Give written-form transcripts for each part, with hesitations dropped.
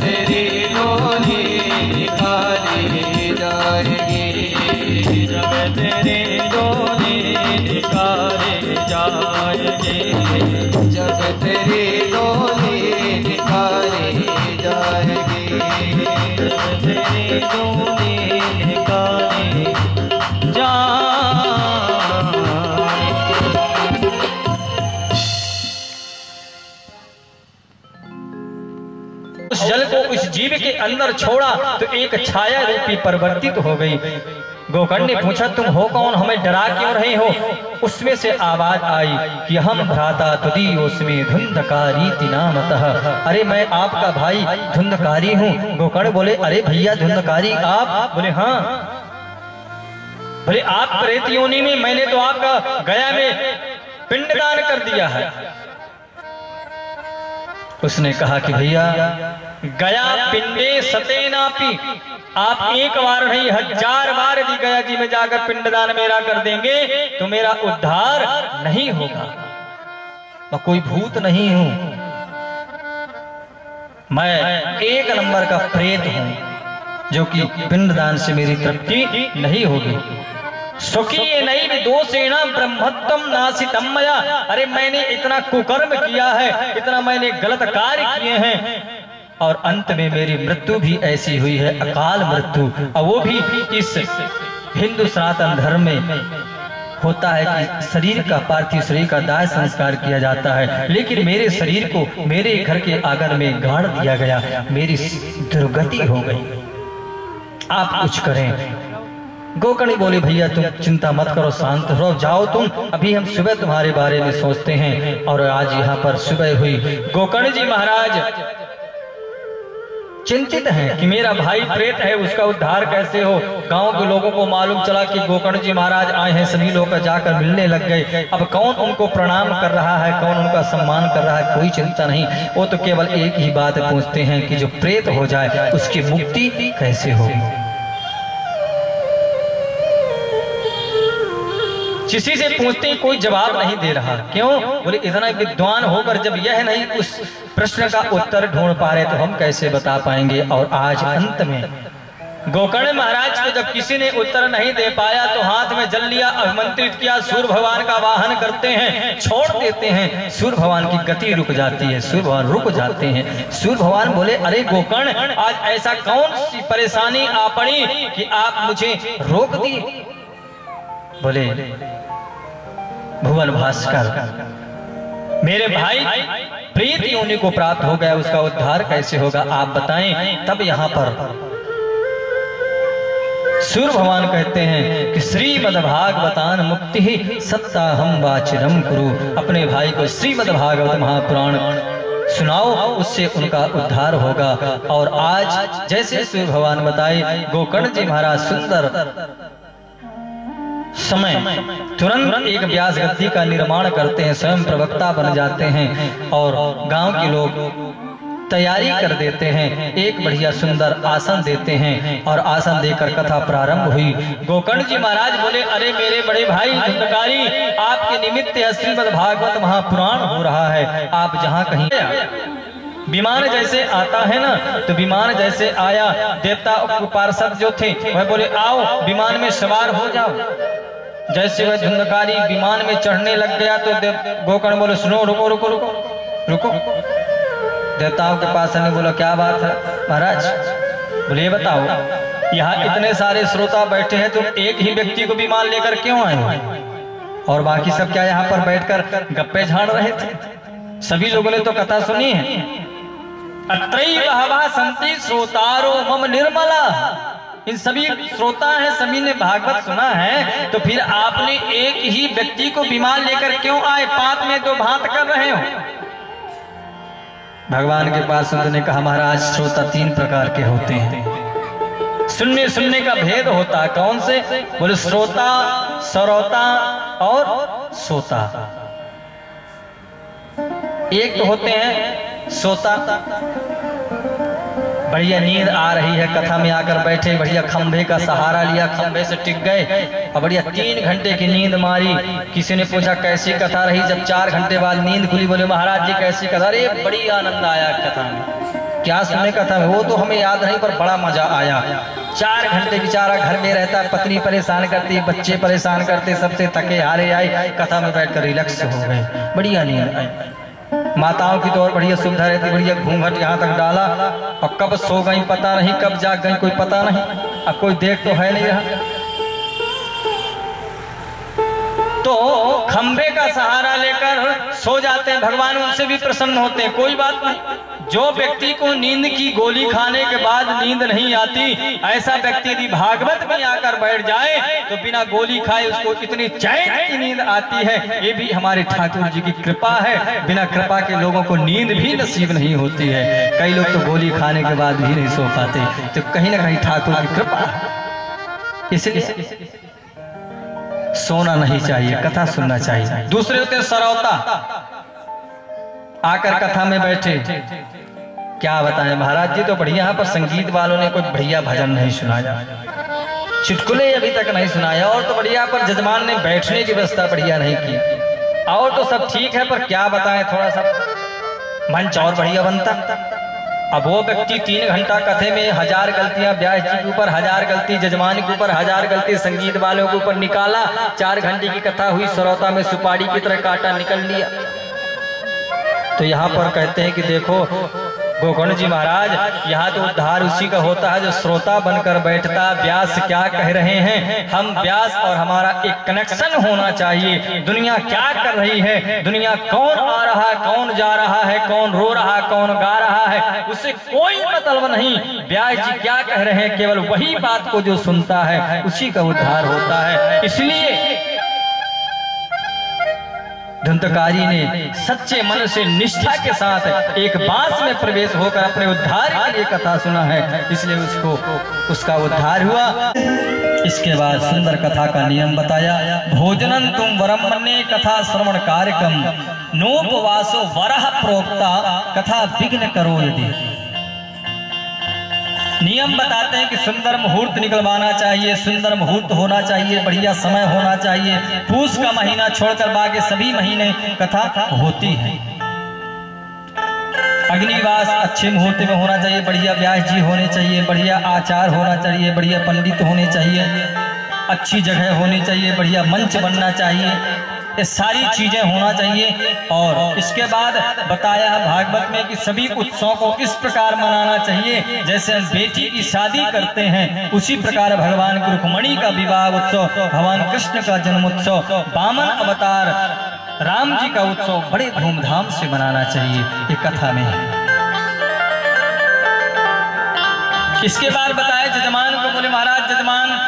तेरी डोली निकाली जाएगी, जब तेरी डोली निकाली जाएगी, जब तेरी डोली निकाली जाएगी, जब तेरी डोली निकाली जाएगी। उस जल को उस जीव के अंदर छोड़ा तो एक छाया रूपी परिवर्तित हो गई। गोकर्ण ने पूछा, तुम हो कौन, हमें डरा क्यों रहे हो? उसमें से आवाज आई कि हम भ्राता तुदी उसमें धुंधकारी तिनामतः। अरे मैं आपका भाई धुंधकारी हूँ। गोकर्ण बोले, अरे भैया धुंधकारी आप? बोले हाँ। बोले आप प्रेत योनि में, मैंने तो आपका गया में पिंडदान कर दिया है। उसने कहा कि भैया गया पिंडे सतेनापि, आप एक बार नहीं 1000 बार यदि गया जी में जाकर पिंडदान मेरा कर देंगे तो मेरा उद्धार नहीं होगा। मैं कोई भूत नहीं हूं, मैं 1 नंबर का प्रेत हूं जो कि पिंडदान से मेरी तृप्ति नहीं होगी। सुखी नहीं भी दोषेणा ब्रह्मत्वम नासितम मया। अरे मैंने इतना कुकर्म किया है, इतना मैंने गलत कार्य किए हैं और अंत में मेरी मृत्यु भी ऐसी हुई है, अकाल मृत्यु। और वो भी इस हिंदू सनातन धर्म में होता है कि शरीर का, पार्थिव शरीर का दाह संस्कार किया जाता है, लेकिन मेरे शरीर को मेरे घर के आंगन में गाड़ दिया गया, मेरी दुर्गति हो गई। आप कुछ करें। गोकर्ण बोले, भैया तुम चिंता मत करो, शांत रहो, जाओ तुम, अभी हम सुबह तुम्हारे बारे में सोचते हैं। और आज यहाँ पर सुबह हुई। गोकर्ण जी महाराज चिंतित हैं कि मेरा भाई प्रेत है, उसका उद्धार कैसे हो। गांव के लोगों को मालूम चला कि गोकर्ण जी महाराज आए हैं, सभी लोग जाकर मिलने लग गए। अब कौन उनको प्रणाम कर रहा है, कौन उनका सम्मान कर रहा है, कोई चिंता नहीं। वो तो केवल एक ही बात पूछते हैं कि जो प्रेत हो जाए उसकी मुक्ति कैसे होगी। किसी से पूछते ही कोई जवाब नहीं दे रहा। क्यों? बोले इतना विद्वान होकर जब यह नहीं उस प्रश्न का उत्तर ढूंढ पा रहे तो हम कैसे बता पाएंगे। और आज अंत में गोकर्ण महाराज को जब किसी ने उत्तर नहीं दे पाया तो हाथ में जल लिया, आमंत्रित किया, सूर्य भगवान का वाहन करते हैं, छोड़ देते हैं, सूर्य भगवान की गति रुक जाती है, सूर्य भगवान रुक जाते हैं। सूर्य भगवान बोले, अरे गोकर्ण आज ऐसा कौन सी परेशानी आ पड़ी कि आप मुझे रोक दिए? बोले भुवन भास्कर, मेरे भाई प्रेत योनि को प्राप्त हो गया, उसका उद्धार कैसे होगा आप बताएं। तब यहाँ पर सूर्य भगवान कहते हैं कि श्रीमद्भागवतान मुक्ति ही सत्ता हम वाचिरम कुरु। अपने भाई को श्रीमद्भागवत महापुराण सुनाओ, उससे उनका उद्धार होगा। और आज जैसे सूर्य भगवान बताए, गोकर्ण जी महाराज सुंदर समय तुरंत एक व्यास गद्दी का निर्माण करते हैं, स्वयं प्रवक्ता बन जाते हैं और गांव के लोग तैयारी कर देते हैं। एक बढ़िया सुंदर आसन देते हैं और आसन देकर कथा प्रारंभ हुई। गोकर्ण जी महाराज बोले, अरे मेरे बड़े भाई धुंधकारी, आपके निमित्त श्रीमद्भागवत महापुराण हो रहा है, आप जहाँ कहीं विमान जैसे आता है ना, तो विमान जैसे आया, देवता पार्षद जो थे वह बोले, आओ विमान में सवार हो जाओ। जैसे वह धुंधकारी विमान में चढ़ने लग गया तो गोकर्ण बोले, सुनो, रुको रुको रुको रुको। देवताओं के पास आने बोला, क्या बात है महाराज? बोले बताओ, यहाँ इतने सारे श्रोता बैठे हैं, तुम एक ही व्यक्ति को विमान लेकर क्यों आए हो? और बाकी सब क्या यहाँ पर बैठकर गप्पे झाड़ रहे थे? सभी लोगों ने तो कथा सुनी है। अत्रैव हवा संति श्रोतारो मम निर्मला, इन सभी श्रोता हैं, सभी ने भागवत सुना है, तो फिर आपने एक ही व्यक्ति को विमान लेकर क्यों आए? पाप में तो भांत कर रहे हो। भगवान के पास ने कहा, महाराज श्रोता 3 प्रकार के होते हैं, सुनने का भेद होता है। कौन से? बोले श्रोता, सरोता और सोता। एक तो होते हैं सोता, बढ़िया नींद आ रही है, कथा में आकर बैठे, बढ़िया खंभे का सहारा लिया, खंभे से टिक गए और बढ़िया 3 घंटे की नींद मारी। किसी ने पूछा कैसी कथा रही? जब 4 घंटे बाद नींद खुली, बोले महाराज जी कैसी कथा? अरे बड़ी आनंद आया कथा में। क्या सुनने का था वो तो हमें याद नहीं, पर बड़ा मजा आया। 4 घंटे बेचारा घर में रहता, पत्नी परेशान करती, बच्चे परेशान करते, सबसे थके हारे आए, कथा में बैठकर रिलैक्स हो गए, बढ़िया नींद आई। माताओं की तो और बढ़िया सुविधा रहती, बढ़िया घूंघट यहाँ तक डाला और कब सो गई पता नहीं, कब जाग गई कोई पता नहीं। अब कोई देख तो है नहीं रहा, तो खंबे का सहारा लेकर सो जाते हैं, भगवान उनसे भी प्रसन्न होते हैं। कोई बात नहीं, जो व्यक्ति को नींद की गोली खाने के बाद नींद नहीं आती, ऐसा व्यक्ति यदि भागवत में आकर बैठ जाए तो बिना गोली खाए उसको इतनी चैन की नींद आती है। ये भी हमारे ठाकुर जी की कृपा है, बिना कृपा के लोगों को नींद भी नसीब नहीं होती है। कई लोग तो गोली खाने के बाद भी नहीं सो पाते, तो कहीं ना कहीं ठाकुर की कृपा है। इसलिए सोना नहीं चाहिए, कथा सुनना चाहिए। दूसरे होते सरौता, आकर कथा में बैठे, क्या बताएं महाराज जी, तो बढ़िया यहाँ पर संगीत वालों ने कोई बढ़िया भजन नहीं सुनाया, चुटकुले अभी तक नहीं सुनाया, और तो बढ़िया पर जजमान ने बैठने की व्यवस्था बढ़िया नहीं की, और तो सब ठीक है, पर क्या बताएं, थोड़ा सा मंच और बढ़िया बनता। अब वो व्यक्ति 3 घंटा कथे में 1000 गलतियां, व्यास जी के ऊपर 1000 गलती, जजमान के ऊपर 1000 गलती, संगीत वालों के ऊपर निकाला। 4 घंटे की कथा हुई, सरौता में सुपारी की तरह कांटा निकल लिया। तो यहाँ पर कहते हैं कि देखो गोकर्ण जी महाराज, यहाँ तो उद्धार उसी का होता है जो श्रोता बनकर बैठता। व्यास क्या कह रहे हैं, हम व्यास और हमारा एक कनेक्शन होना चाहिए। दुनिया क्या कर रही है, दुनिया कौन आ रहा है, कौन जा रहा है, कौन रो रहा है, कौन गा रहा है, उससे कोई मतलब नहीं। व्यास जी क्या कह रहे हैं, केवल वही बात को जो सुनता है उसी का उद्धार होता है। इसलिए धुंधकारी ने सच्चे मन से निष्ठा के साथ एक बांस में प्रवेश होकर अपने उद्धार के लिए कथा सुना है, इसलिए उसका उद्धार हुआ। इसके बाद सुंदर कथा का नियम बताया। भोजनम तुम वरम मन्ये कथा श्रवण कार्यक्रम नोपवासो वरह प्रोक्ता कथा विघ्न करो यदि। नियम बताते हैं कि सुंदर मुहूर्त निकलवाना चाहिए, सुंदर मुहूर्त होना चाहिए, बढ़िया समय होना चाहिए। पूस का महीना छोड़कर बाकी सभी महीने कथा होती है। अग्निवास अच्छे मुहूर्त में होना चाहिए, बढ़िया व्यास जी होने चाहिए, बढ़िया आचार होना चाहिए, बढ़िया पंडित होने चाहिए, अच्छी जगह होनी चाहिए, बढ़िया मंच बनना चाहिए, ये सारी चीजें होना चाहिए। और इसके बाद बताया है भागवत में कि सभी उत्सवों को इस प्रकार मनाना चाहिए जैसे हम बेटी की शादी करते हैं, उसी प्रकार भगवान रुक्मिणी का विवाह उत्सव, भगवान कृष्ण का जन्मोत्सव, वामन अवतार राम जी का उत्सव बड़े धूमधाम से मनाना चाहिए। ये कथा में है। इसके बाद बताया जजमान को, बोले महाराज जजमान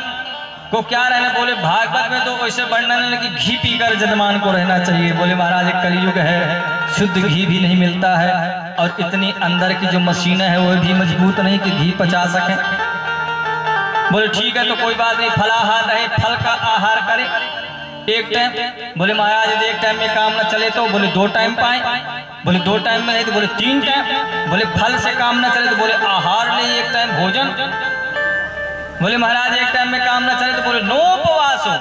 को क्या रहना, बोले भागवत में तो वैसे वर्णन है कि घी पीकर जजमान को रहना चाहिए। बोले महाराज एक कलयुग है, शुद्ध घी भी नहीं मिलता है, और इतनी अंदर की जो मशीनें हैं वो भी मजबूत नहीं कि घी पचा सके। बोले ठीक है, तो कोई बात नहीं, फलाहार रहे, फल का आहार करें एक टाइम। बोले महाराज यदि एक टाइम में काम न चले तो बोले 2 टाइम पाए, बोले 2 टाइम में नहीं तो बोले 3 टाइम, बोले फल से काम न चले तो बोले आहार नहीं, एक टाइम भोजन। बोले महाराज एक टाइम में काम न चले तो बोले नोपवासो,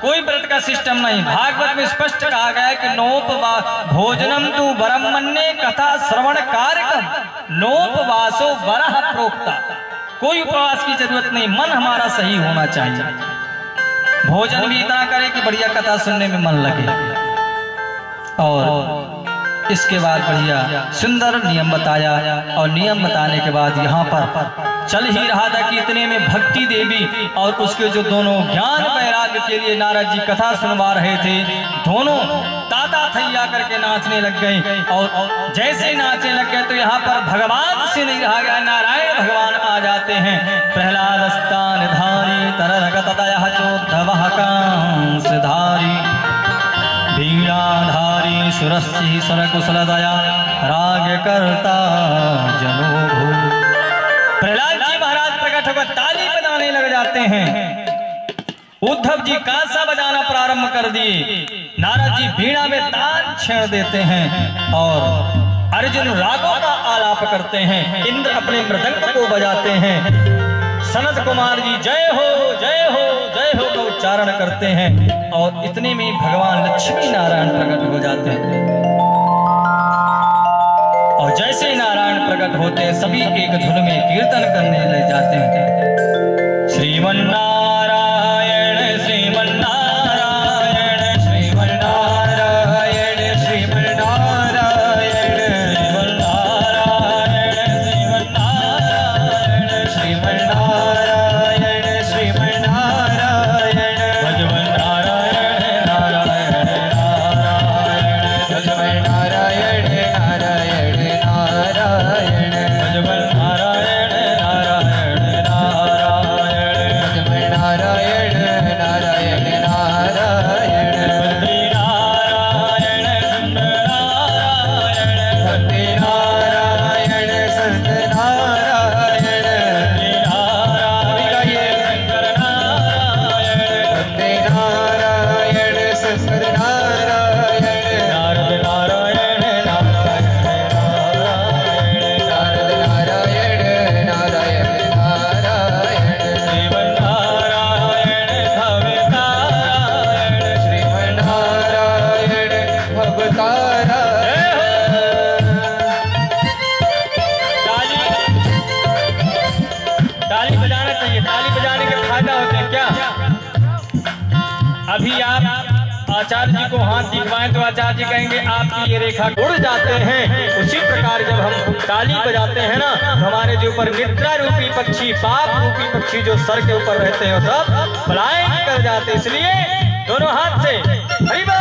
कोई व्रत का सिस्टम नहीं। भागवत में स्पष्ट कहा गया है कि नोपवास भोजनम तु वरम मन्ये कथा श्रवण कार्यक्रम नोपवासो वरह प्रोक्ता। कोई उपवास की जरूरत नहीं, मन हमारा सही होना चाहिए। भोजन भी इतना करें कि बढ़िया कथा सुनने में मन लगे। और इसके बाद बढ़िया सुंदर नियम बताया, और नियम बताने के बाद यहाँ पर चल ही रहा था कि इतने में भक्ति देवी और उसके जो दोनों ज्ञान वैराग्य के लिए नारद जी कथा सुनवा रहे थे, दोनों ताता थैया करके नाचने लग गए। और जैसे ही नाचने लग गए तो यहाँ पर भगवान से नहीं रहा गया, नारायण भगवान आ जाते हैं। प्रहलाद स्थान धारी तरह चोद्धवः कांसधारी वीणाधारी सुरस्य सुरकुशल दया राग करता जनो भू। प्रहलाद जी महाराज प्रकट होकर ताली बजाने लग जाते हैं। उद्धव जी कांसा बजाना प्रारंभ कर दिए, नारद जी वीणा में तान छेड़ देते हैं, और अर्जुन रागों का आलाप करते हैं, इंद्र अपने मृदंग को बजाते हैं, सनत कुमार जी जय हो जय हो जय हो का उच्चारण करते हैं। और इतने में भगवान लक्ष्मी नारायण प्रकट हो जाते हैं। और जैसे नारायण प्रकट प्रकट होते सभी एक धुन में कीर्तन करने लग जाते हैं। श्रीमन्नारायण श्रीमन्नारायण श्रीमन्नारायण श्रीमन्नारायण श्रीमन्नारायण श्रीमन्नारायण श्रीमन्नारायण भजवन नारायण नारायण नारायण भजवन नारायण नारायण नारायण भजवन नारायण नारायण नारायण भजवन नारायण नारायण नारायण वंदे नारायण संत नारायण वंदे नारायण वंदे नारायण शंकर नारायण नारद नारायण नारायण नारद नारायण नारायण नारायण श्रीमन्नारायण भवतारायण श्रीमन्नारायण ताली बजाना चाहिए। ताली बजाने के फायदा होते हैं क्या? अभी आप आचार्य जी को हाथ दिखवाएं तो आचार्य जी कहेंगे आपकी ये रेखा उड़ जाते हैं। उसी प्रकार जब हम ताली बजाते हैं ना, हमारे जो ऊपर निद्रा रूपी पक्षी, पाप रूपी पक्षी जो सर के ऊपर रहते हैं वो सब पलायन कर जाते हैं। इसलिए दोनों हाथ से हरि बोल।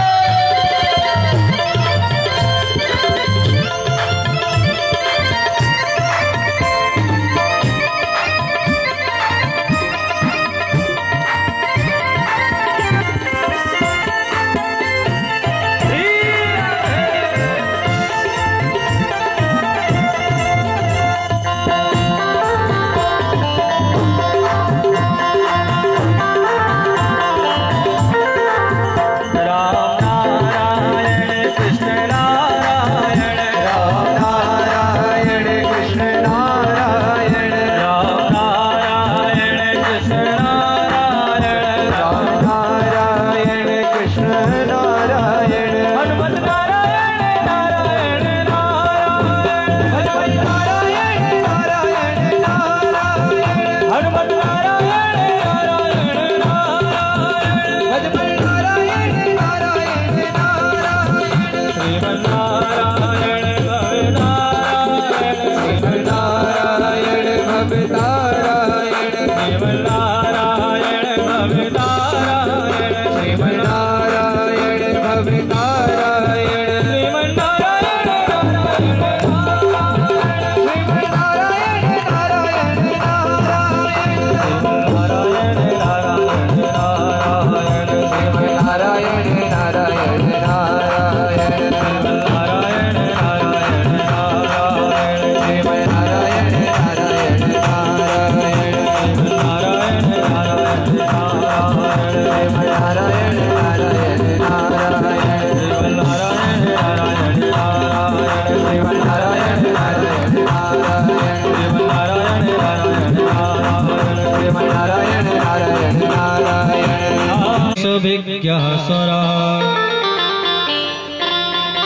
विज्ञः स्वरा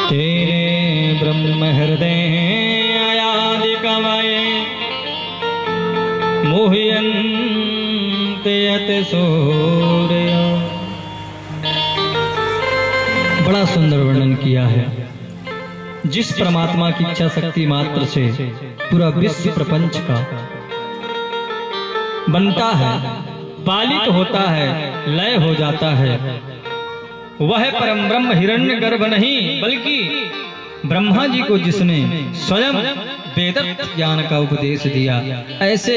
तेरे ब्रह्म हृदय आदि कवये मुह्यन्ते यत् सूर्य। बड़ा सुंदर वर्णन किया है। जिस परमात्मा की इच्छा शक्ति मात्र से पूरा विश्व प्रपंच का बनता है, पालित होता है, लय हो जाता है, वह परम ब्रह्म हिरण्य गर्भ नहीं बल्कि ब्रह्मा जी को जिसने स्वयं वेदत्त ज्ञान का उपदेश दिया, ऐसे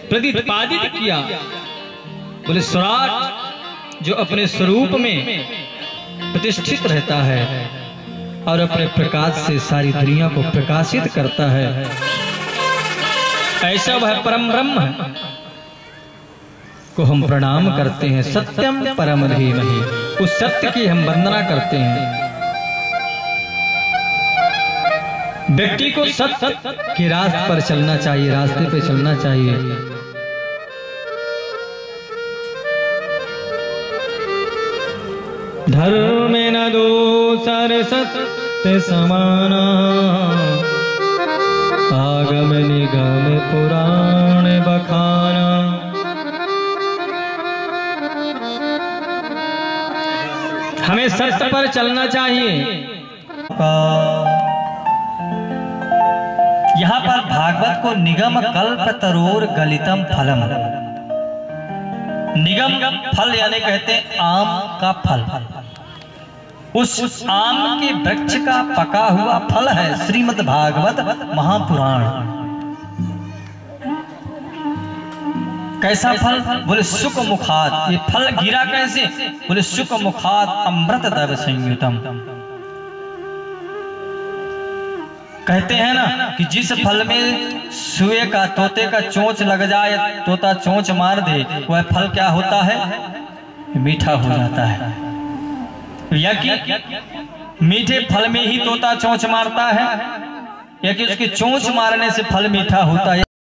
प्रतिपादित किया। बोले स्वराट जो अपने स्वरूप में प्रतिष्ठित रहता है और अपने प्रकाश से सारी दुनिया को प्रकाशित करता है, ऐसा वह परम ब्रह्म को हम प्रणाम करते हैं। सत्यम परम धीमहि, उस सत्य की हम वंदना करते हैं। व्यक्ति को सत्य के रास्ते पर चलना चाहिए, रास्ते पे चलना चाहिए। धर्म न दूसर सत्य समाना, आगम निगम पुराण बखाना। हमें सत्य पर चलना चाहिए। यहाँ पर भागवत को निगम कल्प तरोर गलितम फलम, निगम फल यानी कहते हैं आम का फल, उस आम के वृक्ष का पका हुआ फल है श्रीमद् भागवत महापुराण। कैसा फल? बोले सुख मुखात। ये फल गिरा कैसे? बोले सुख मुखात अमृत दव संयुतम। कहते हैं ना कि जिस फल में सुए का तोते का चोंच लग जाए, तोता चोंच मार दे, वह फल क्या होता है? मीठा हो जाता है। या कि मीठे फल में ही तोता चोंच मारता है, या कि उसके चोंच मारने से फल मीठा होता है।